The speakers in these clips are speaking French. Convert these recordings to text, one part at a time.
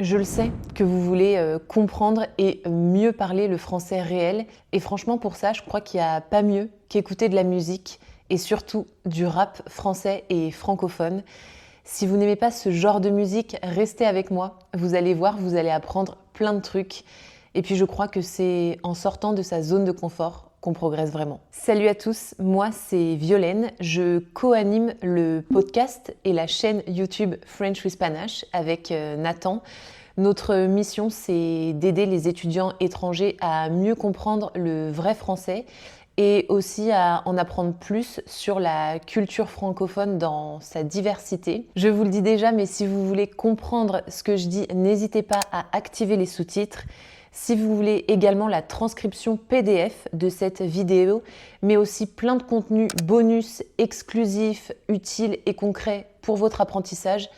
Je le sais que vous voulez comprendre et mieux parler le français réel. Et franchement, pour ça, je crois qu'il n'y a pas mieux qu'écouter de la musique et surtout du rap français et francophone. Si vous n'aimez pas ce genre de musique, restez avec moi. Vous allez voir, vous allez apprendre plein de trucs. Et puis je crois que c'est en sortant de sa zone de confort qu'on progresse vraiment. Salut à tous, moi c'est Violaine. Je co-anime le podcast et la chaîne YouTube French with Panache avec Nathan. Notre mission, c'est d'aider les étudiants étrangers à mieux comprendre le vrai français et aussi à en apprendre plus sur la culture francophone dans sa diversité. Je vous le dis déjà, mais si vous voulez comprendre ce que je dis, n'hésitez pas à activer les sous-titres. Si vous voulez également la transcription PDF de cette vidéo, mais aussi plein de contenus bonus, exclusifs, utiles et concrets pour votre apprentissage,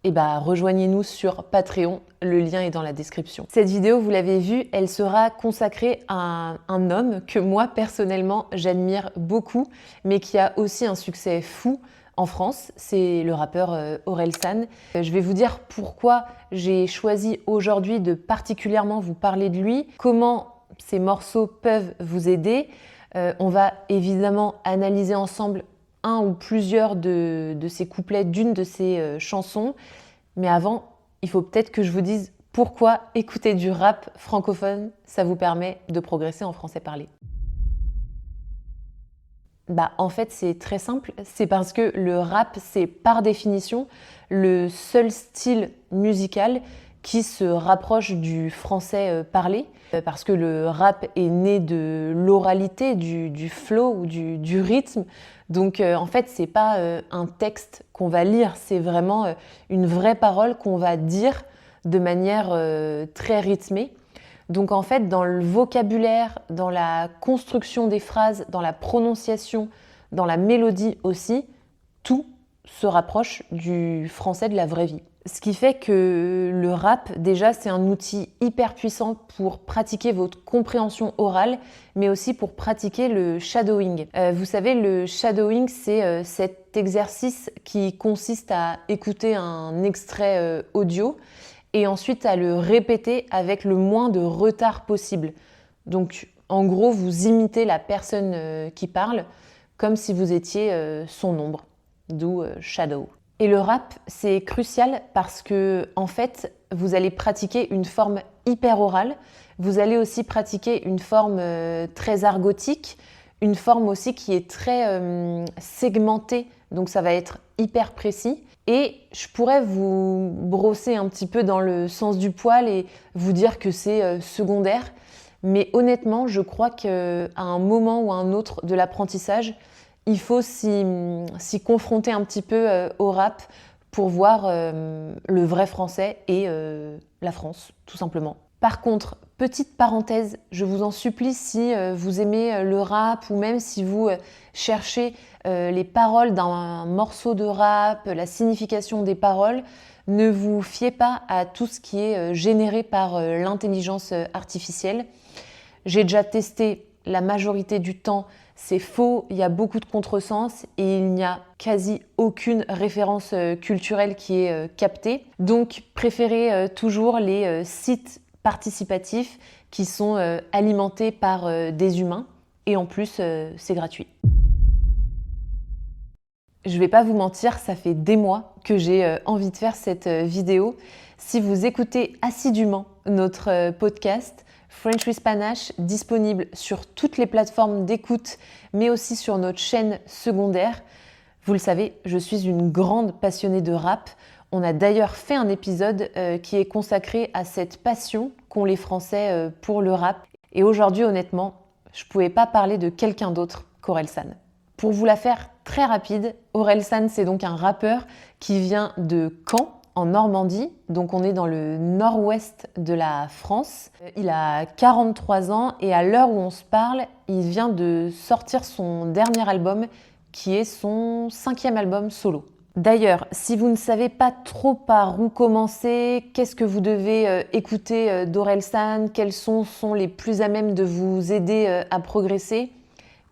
rejoignez-nous sur Patreon, le lien est dans la description. Cette vidéo, vous l'avez vu, elle sera consacrée à un homme que moi personnellement j'admire beaucoup, mais qui a aussi un succès fou en France, c'est le rappeur Orelsan. Je vais vous dire pourquoi j'ai choisi aujourd'hui de particulièrement vous parler de lui, comment ces morceaux peuvent vous aider. On va évidemment analyser ensemble un ou plusieurs de ces couplets d'une de ces chansons. Mais avant, il faut peut-être que je vous dise pourquoi écouter du rap francophone, ça vous permet de progresser en français parlé. En fait, c'est très simple. C'est parce que le rap, c'est par définition le seul style musical qui se rapproche du français parlé. Parce que le rap est né de l'oralité, du flow ou du rythme. Donc en fait, c'est pas un texte qu'on va lire, c'est vraiment une vraie parole qu'on va dire de manière très rythmée. Donc en fait, dans le vocabulaire, dans la construction des phrases, dans la prononciation, dans la mélodie aussi, tout se rapproche du français de la vraie vie. Ce qui fait que le rap, déjà, c'est un outil hyper puissant pour pratiquer votre compréhension orale, mais aussi pour pratiquer le shadowing. Vous savez, le shadowing, c'est cet exercice qui consiste à écouter un extrait audio et ensuite à le répéter avec le moins de retard possible. Donc, en gros, vous imitez la personne qui parle comme si vous étiez son ombre, d'où shadow. Et le rap, c'est crucial parce que, en fait, vous allez pratiquer une forme hyper orale, vous allez aussi pratiquer une forme très argotique, une forme aussi qui est très segmentée, donc ça va être hyper précis. Et je pourrais vous brosser un petit peu dans le sens du poil et vous dire que c'est secondaire. Mais honnêtement, je crois qu'à un moment ou à un autre de l'apprentissage, il faut s'y confronter un petit peu au rap pour voir le vrai français et la France, tout simplement. Par contre, petite parenthèse, je vous en supplie, si vous aimez le rap ou même si vous cherchez les paroles d'un morceau de rap, la signification des paroles, ne vous fiez pas à tout ce qui est généré par l'intelligence artificielle. J'ai déjà testé la majorité du temps, c'est faux, il y a beaucoup de contresens et il n'y a quasi aucune référence culturelle qui est captée. Donc préférez toujours les sites participatifs qui sont alimentés par des humains et en plus c'est gratuit. Je vais pas vous mentir, ça fait des mois que j'ai envie de faire cette vidéo. Si vous écoutez assidûment notre podcast French with Panache, disponible sur toutes les plateformes d'écoute, mais aussi sur notre chaîne secondaire. Vous le savez, je suis une grande passionnée de rap. On a d'ailleurs fait un épisode qui est consacré à cette passion qu'ont les Français pour le rap. Et aujourd'hui, honnêtement, je ne pouvais pas parler de quelqu'un d'autre qu'Orelsan. Pour vous la faire très rapide, Orelsan, c'est donc un rappeur qui vient de Caen, en Normandie, donc on est dans le nord-ouest de la France. Il a 43 ans et à l'heure où on se parle, il vient de sortir son dernier album qui est son 5e album solo. D'ailleurs, si vous ne savez pas trop par où commencer, qu'est-ce que vous devez écouter d'Orelsan, quels sons sont les plus à même de vous aider à progresser,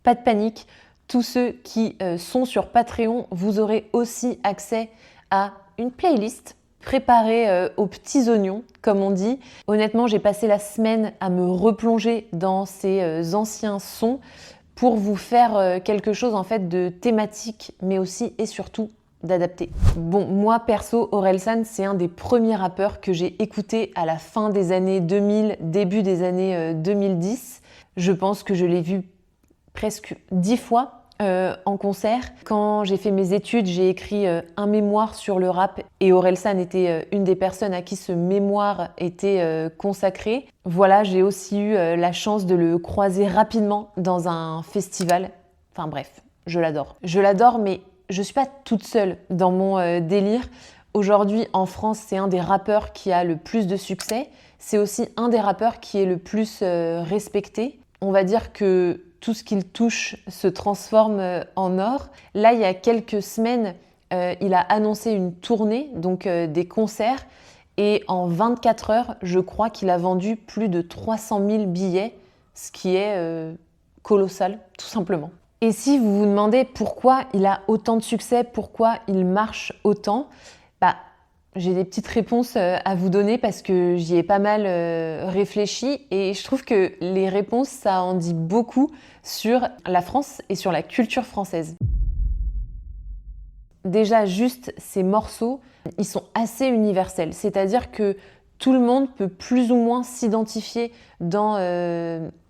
pas de panique. Tous ceux qui sont sur Patreon, vous aurez aussi accès à une playlist préparé aux petits oignons, comme on dit. Honnêtement, j'ai passé la semaine à me replonger dans ces anciens sons pour vous faire quelque chose en fait de thématique, mais aussi et surtout d'adapté. Bon, moi perso, Orelsan, c'est un des premiers rappeurs que j'ai écouté à la fin des années 2000, début des années 2010. Je pense que je l'ai vu presque 10 fois en concert. Quand j'ai fait mes études, j'ai écrit un mémoire sur le rap et Orelsan était une des personnes à qui ce mémoire était consacré. Voilà, j'ai aussi eu la chance de le croiser rapidement dans un festival. Enfin bref, je l'adore. Je l'adore, mais je suis pas toute seule dans mon délire. Aujourd'hui, en France, c'est un des rappeurs qui a le plus de succès. C'est aussi un des rappeurs qui est le plus respecté. On va dire que tout ce qu'il touche se transforme en or. Là, il y a quelques semaines, il a annoncé une tournée, donc des concerts. Et en 24 heures, je crois qu'il a vendu plus de 300 000 billets, ce qui est colossal, tout simplement. Et si vous vous demandez pourquoi il a autant de succès, pourquoi il marche autant, j'ai des petites réponses à vous donner parce que j'y ai pas mal réfléchi et je trouve que les réponses, ça en dit beaucoup sur la France et sur la culture française. Déjà, juste ces morceaux, ils sont assez universels, c'est-à-dire que tout le monde peut plus ou moins s'identifier dans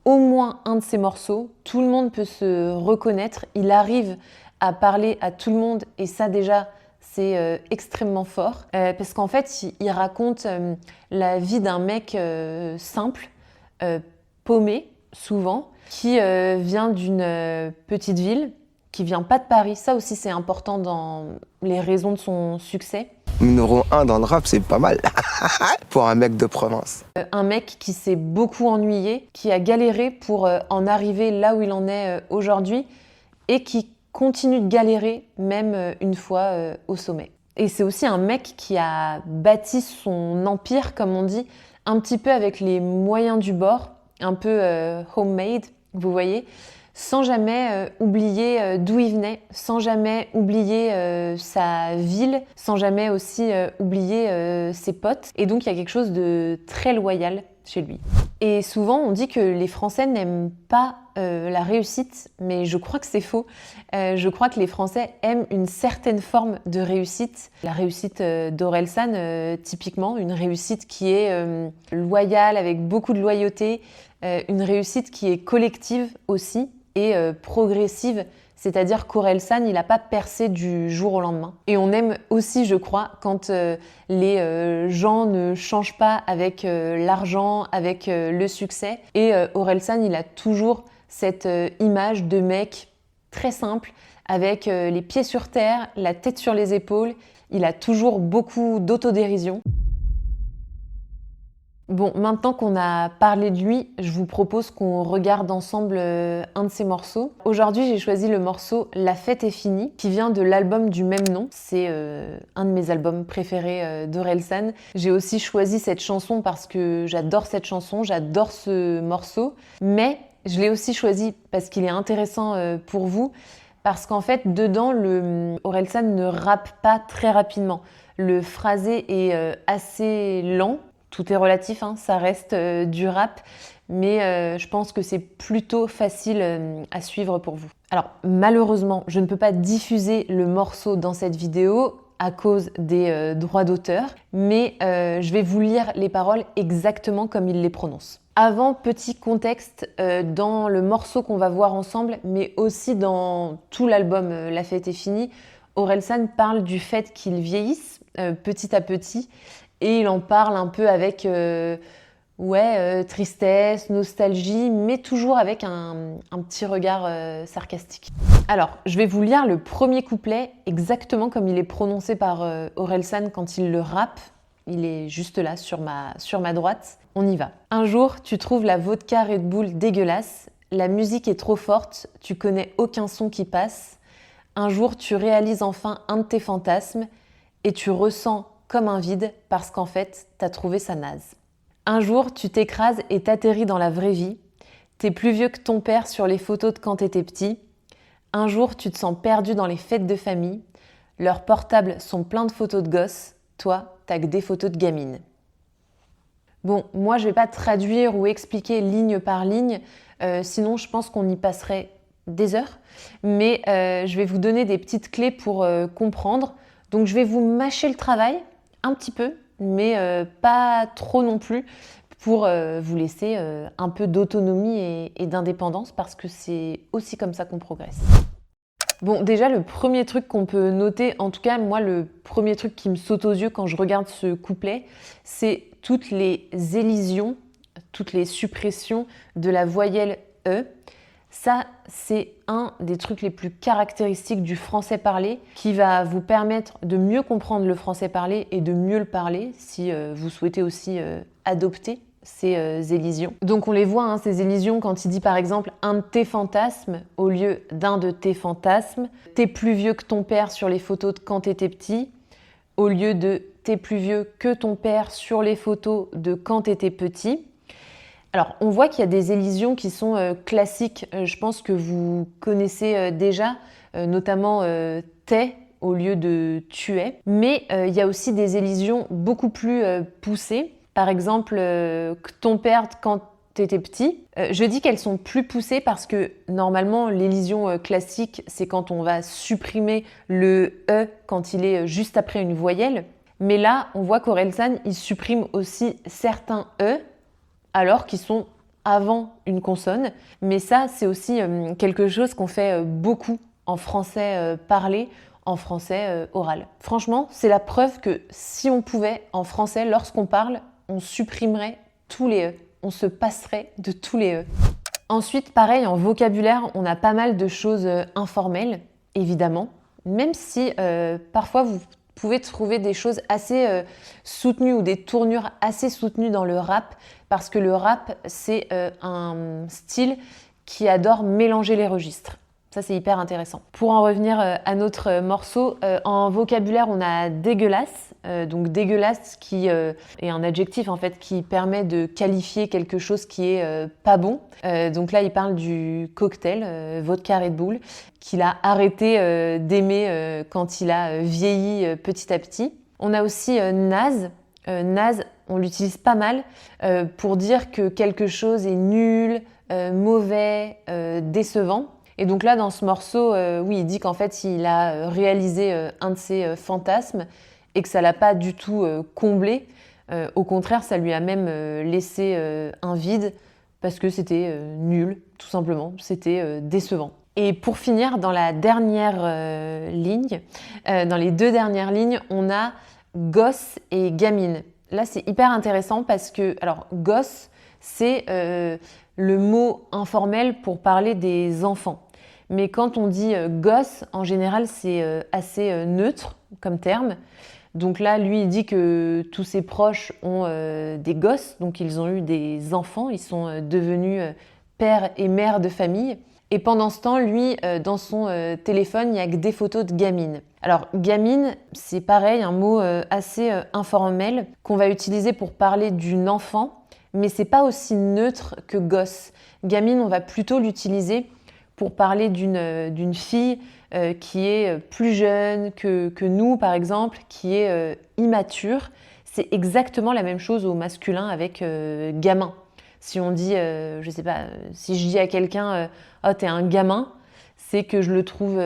au moins un de ces morceaux. Tout le monde peut se reconnaître, il arrive à parler à tout le monde et ça déjà, c'est extrêmement fort parce qu'en fait, il raconte la vie d'un mec simple, paumé souvent, qui vient d'une petite ville, qui vient pas de Paris. Ça aussi, c'est important dans les raisons de son succès. Numéro 1 dans le rap, c'est pas mal pour un mec de province. Un mec qui s'est beaucoup ennuyé, qui a galéré pour en arriver là où il en est aujourd'hui et qui continue de galérer même une fois au sommet. Et c'est aussi un mec qui a bâti son empire, comme on dit, un petit peu avec les moyens du bord, un peu homemade, vous voyez, sans jamais oublier d'où il venait, sans jamais oublier sa ville, sans jamais aussi oublier ses potes. Et donc il y a quelque chose de très loyal chez lui. Et souvent on dit que les Français n'aiment pas la réussite, mais je crois que c'est faux. Je crois que les Français aiment une certaine forme de réussite. La réussite d'Orelsan, typiquement, une réussite qui est loyale, avec beaucoup de loyauté, une réussite qui est collective aussi et progressive. C'est-à-dire qu'Orelsan, il n'a pas percé du jour au lendemain. Et on aime aussi, je crois, quand les gens ne changent pas avec l'argent, avec le succès. Et Orelsan, il a toujours cette image de mec très simple, avec les pieds sur terre, la tête sur les épaules. Il a toujours beaucoup d'autodérision. Bon, maintenant qu'on a parlé de lui, je vous propose qu'on regarde ensemble un de ses morceaux. Aujourd'hui, j'ai choisi le morceau La fête est finie, qui vient de l'album du même nom. C'est un de mes albums préférés d'Orelsan. J'ai aussi choisi cette chanson parce que j'adore cette chanson, j'adore ce morceau, mais je l'ai aussi choisi parce qu'il est intéressant pour vous, parce qu'en fait, dedans, Orelsan ne rappe pas très rapidement. Le phrasé est assez lent. Tout est relatif, hein, ça reste du rap, mais je pense que c'est plutôt facile à suivre pour vous. Alors malheureusement, je ne peux pas diffuser le morceau dans cette vidéo à cause des droits d'auteur, mais je vais vous lire les paroles exactement comme il les prononce. Avant, petit contexte, dans le morceau qu'on va voir ensemble, mais aussi dans tout l'album La fête est finie, Orelsan parle du fait qu'il vieillisse petit à petit. Et il en parle un peu avec tristesse, nostalgie, mais toujours avec un petit regard sarcastique. Alors, je vais vous lire le premier couplet exactement comme il est prononcé par Orelsan quand il le rappe. Il est juste là, sur ma droite. On y va. Un jour, tu trouves la vodka Red Bull dégueulasse. La musique est trop forte, tu connais aucun son qui passe. Un jour, tu réalises enfin un de tes fantasmes et tu ressens comme un vide parce qu'en fait, t'as trouvé ça naze. Un jour, tu t'écrases et t'atterris dans la vraie vie. T'es plus vieux que ton père sur les photos de quand t'étais petit. Un jour, tu te sens perdu dans les fêtes de famille. Leurs portables sont pleins de photos de gosses. Toi, t'as que des photos de gamines. Bon, moi je vais pas traduire ou expliquer ligne par ligne, sinon je pense qu'on y passerait des heures, mais je vais vous donner des petites clés pour comprendre. Donc je vais vous mâcher le travail un petit peu, mais pas trop non plus, pour vous laisser un peu d'autonomie et d'indépendance, parce que c'est aussi comme ça qu'on progresse. Bon, déjà, le premier truc qu'on peut noter, en tout cas, moi, le premier truc qui me saute aux yeux quand je regarde ce couplet, c'est toutes les élisions, toutes les suppressions de la voyelle E. Ça, c'est un des trucs les plus caractéristiques du français parlé, qui va vous permettre de mieux comprendre le français parlé et de mieux le parler, si vous souhaitez aussi adopter ces élisions. Donc on les voit, hein, ces élisions, quand il dit par exemple un de tes fantasmes au lieu d'un de tes fantasmes, t'es plus vieux que ton père sur les photos de quand t'étais petit, au lieu de t'es plus vieux que ton père sur les photos de quand t'étais petit. Alors on voit qu'il y a des élisions qui sont classiques, je pense que vous connaissez déjà, notamment t'es au lieu de tu es, mais il y a aussi des élisions beaucoup plus poussées. Par exemple, que ton père quand tu étais petit. Je dis qu'elles sont plus poussées parce que normalement, l'élision classique, c'est quand on va supprimer le E quand il est juste après une voyelle. Mais là, on voit qu'Orelsan, il supprime aussi certains E alors qu'ils sont avant une consonne. Mais ça, c'est aussi quelque chose qu'on fait beaucoup en français parlé, en français oral. Franchement, c'est la preuve que si on pouvait, en français, lorsqu'on parle, on supprimerait tous les E. On se passerait de tous les E. Ensuite, pareil, en vocabulaire, on a pas mal de choses informelles, évidemment. Même si parfois vous pouvez trouver des choses assez soutenues ou des tournures assez soutenues dans le rap, parce que le rap, c'est un style qui adore mélanger les registres. Ça, c'est hyper intéressant. Pour en revenir à notre morceau, en vocabulaire, on a dégueulasse. Donc dégueulasse qui est un adjectif en fait qui permet de qualifier quelque chose qui est pas bon. Donc là, il parle du cocktail vodka Red Bull qu'il a arrêté d'aimer quand il a vieilli petit à petit. On a aussi naze. Naze, on l'utilise pas mal pour dire que quelque chose est nul, mauvais, décevant. Et donc là, dans ce morceau, oui, il dit qu'en fait, il a réalisé un de ses fantasmes et que ça l'a pas du tout comblé. Au contraire, ça lui a même laissé un vide parce que c'était nul, tout simplement. C'était décevant. Et pour finir, dans la dernière ligne, dans les deux dernières lignes, on a gosse et gamine. Là, c'est hyper intéressant parce que, alors, gosse, c'est le mot informel pour parler des enfants. Mais quand on dit gosse, en général, c'est assez neutre comme terme. Donc là, lui, il dit que tous ses proches ont des gosses, donc ils ont eu des enfants, ils sont devenus père et mère de famille. Et pendant ce temps, lui, dans son téléphone, il n'y a que des photos de gamines. Alors, gamine, c'est pareil, un mot assez informel qu'on va utiliser pour parler d'une enfant, mais c'est pas aussi neutre que gosse. Gamine, on va plutôt l'utiliser pour parler d'une fille qui est plus jeune que nous, par exemple, qui est immature. C'est exactement la même chose au masculin avec gamin. Si on dit, je sais pas, si je dis à quelqu'un « Oh, t'es un gamin », c'est que je le trouve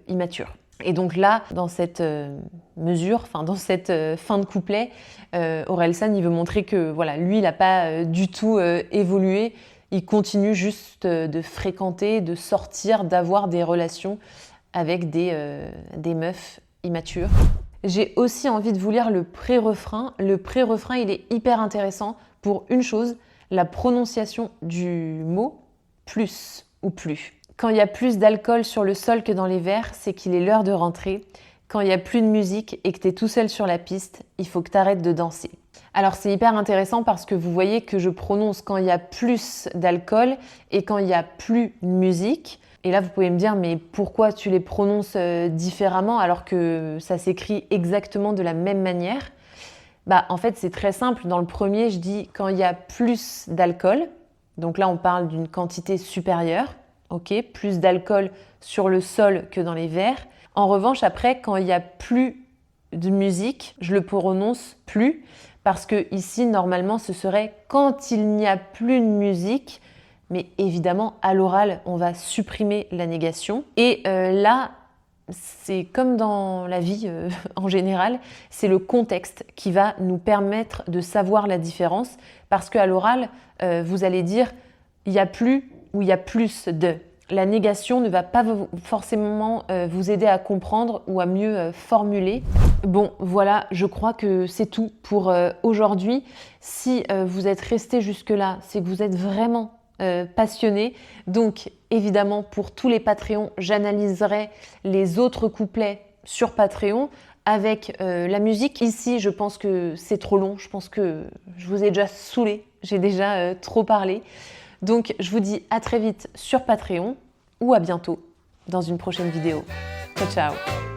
immature. Et donc là, dans cette mesure, enfin dans cette fin de couplet, Orelsan, il veut montrer que voilà, lui, il n'a pas du tout évolué. Il continue juste de fréquenter, de sortir, d'avoir des relations avec des meufs immatures. J'ai aussi envie de vous lire le pré-refrain. Le pré-refrain, il est hyper intéressant pour une chose, la prononciation du mot plus ou plus. Quand il y a plus d'alcool sur le sol que dans les verres, c'est qu'il est l'heure de rentrer. Quand il n'y a plus de musique et que tu es tout seul sur la piste, il faut que tu arrêtes de danser. Alors c'est hyper intéressant parce que vous voyez que je prononce quand il y a plus d'alcool et quand il n'y a plus de musique. Et là vous pouvez me dire mais pourquoi tu les prononces différemment alors que ça s'écrit exactement de la même manière? Bah en fait c'est très simple. Dans le premier je dis quand il y a plus d'alcool. Donc là on parle d'une quantité supérieure. Ok, plus d'alcool sur le sol que dans les verres. En revanche après quand il y a plus de musique, je le prononce plus parce que ici, normalement, ce serait quand il n'y a plus de musique. Mais évidemment, à l'oral, on va supprimer la négation. Et là, c'est comme dans la vie en général, c'est le contexte qui va nous permettre de savoir la différence. Parce qu'à l'oral, vous allez dire « il y a plus » ou « il y a plus de ». La négation ne va pas forcément vous aider à comprendre ou à mieux formuler. Bon, voilà, je crois que c'est tout pour aujourd'hui. Si vous êtes resté jusque-là, c'est que vous êtes vraiment passionné. Donc, évidemment, pour tous les Patreons, j'analyserai les autres couplets sur Patreon avec la musique. Ici, je pense que c'est trop long. Je pense que je vous ai déjà saoulé. J'ai déjà trop parlé. Donc, je vous dis à très vite sur Patreon ou à bientôt dans une prochaine vidéo. Ciao, ciao!